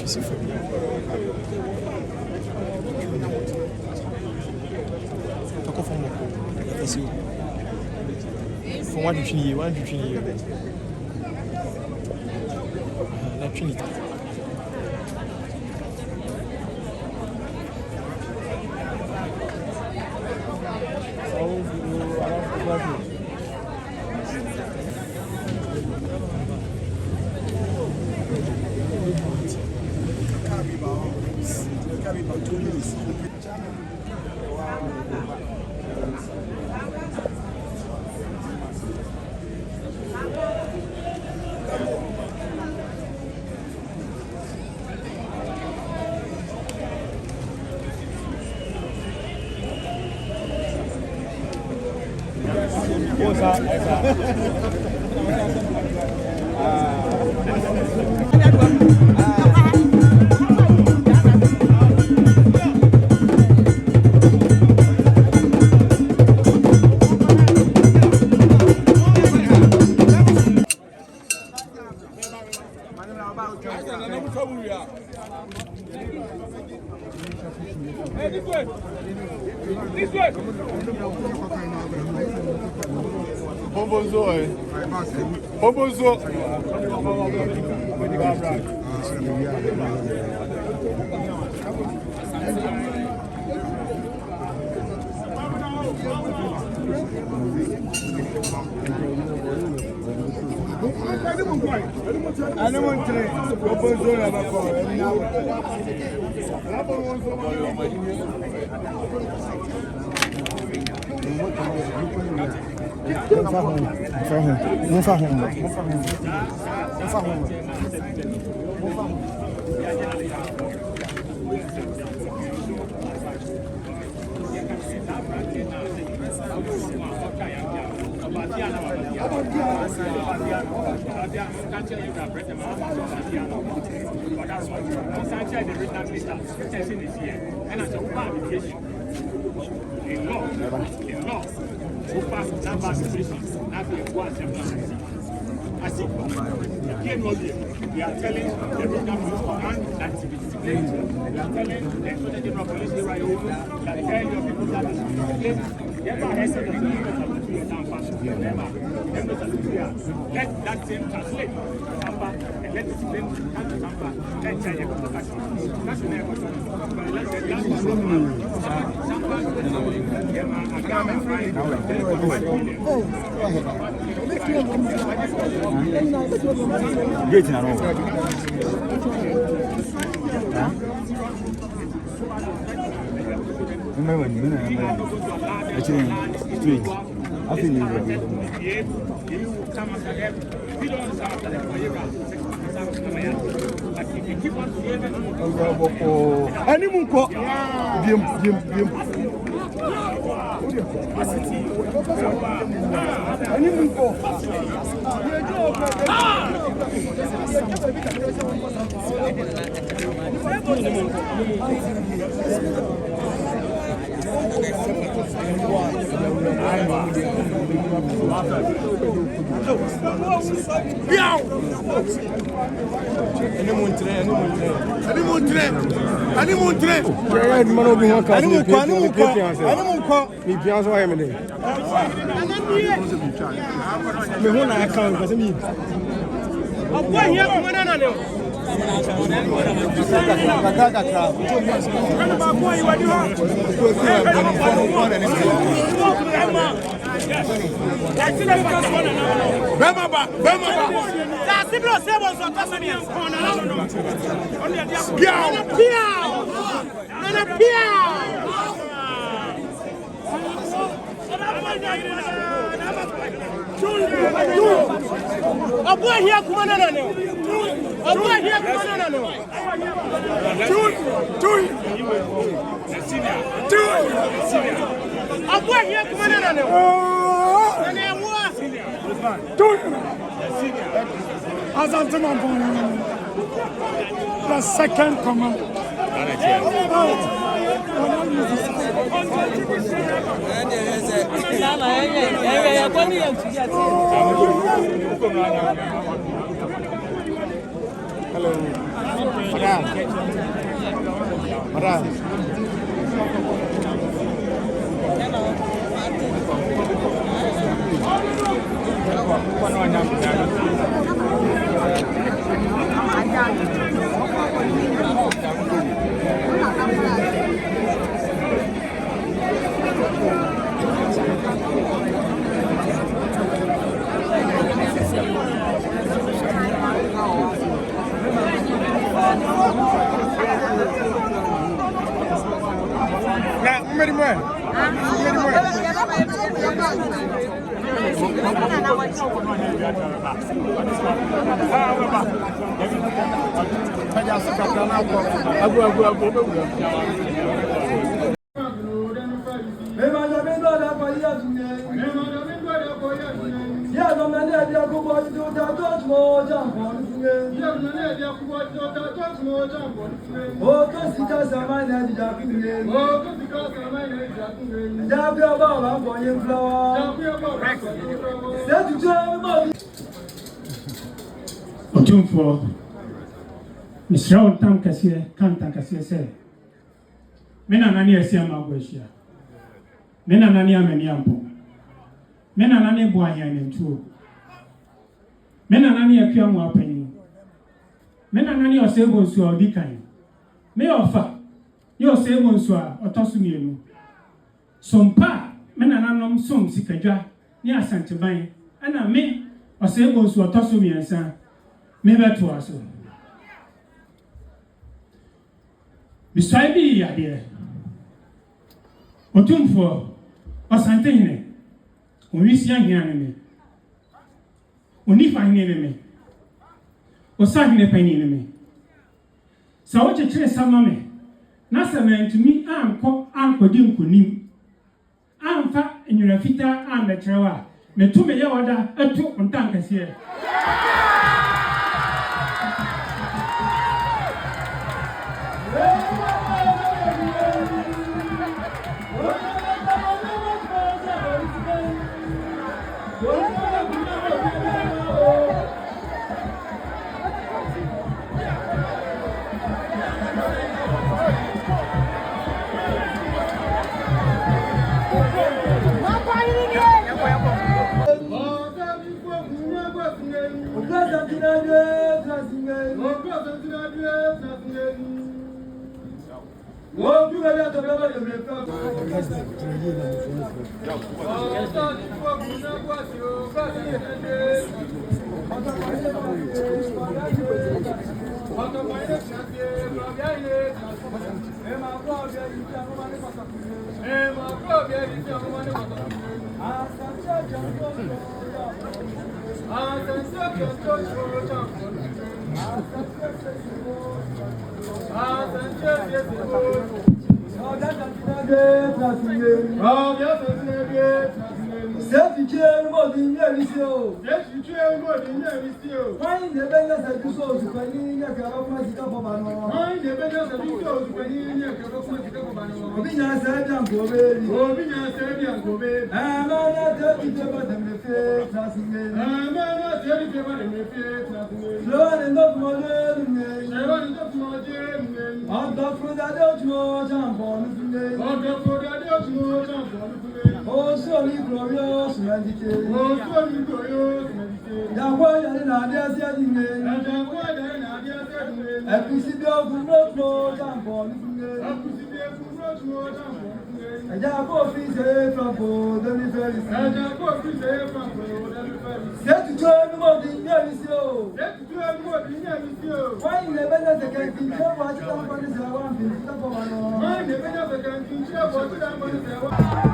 C'est fou. Pas qu'on forme beaucoup. C'est où? Pour moi, du fini, ouais, du fini. La Trinité. Let that same translate and let it then come to Samba and China. The second command. Hello. Madam. Madam. Otumfo Mr. Tam Cassia, Cantan Cassia said, Mena Nania Siama Guasia, Mena Nania Meniampo, Mena Nania Boyan and two, Mena Nania Kiamu Penny, Mena Nania Sabos to our decline, may offer your Sabos or Tosumienu. Some pa, Mena Nanum Sum Sikaja, near Santa Vine, and I may or Sabos or Tosumian son. Maybe to us. Beside me, dear. Otumfo, or something. We see young enemy. Only find enemy. Or saving a penny enemy. So what you trace some money. Nasa man to me, I'm called Uncle Dim Kunim. I'm fat in your fita and the trawa. Me to me, order a 2 on tankers here. Why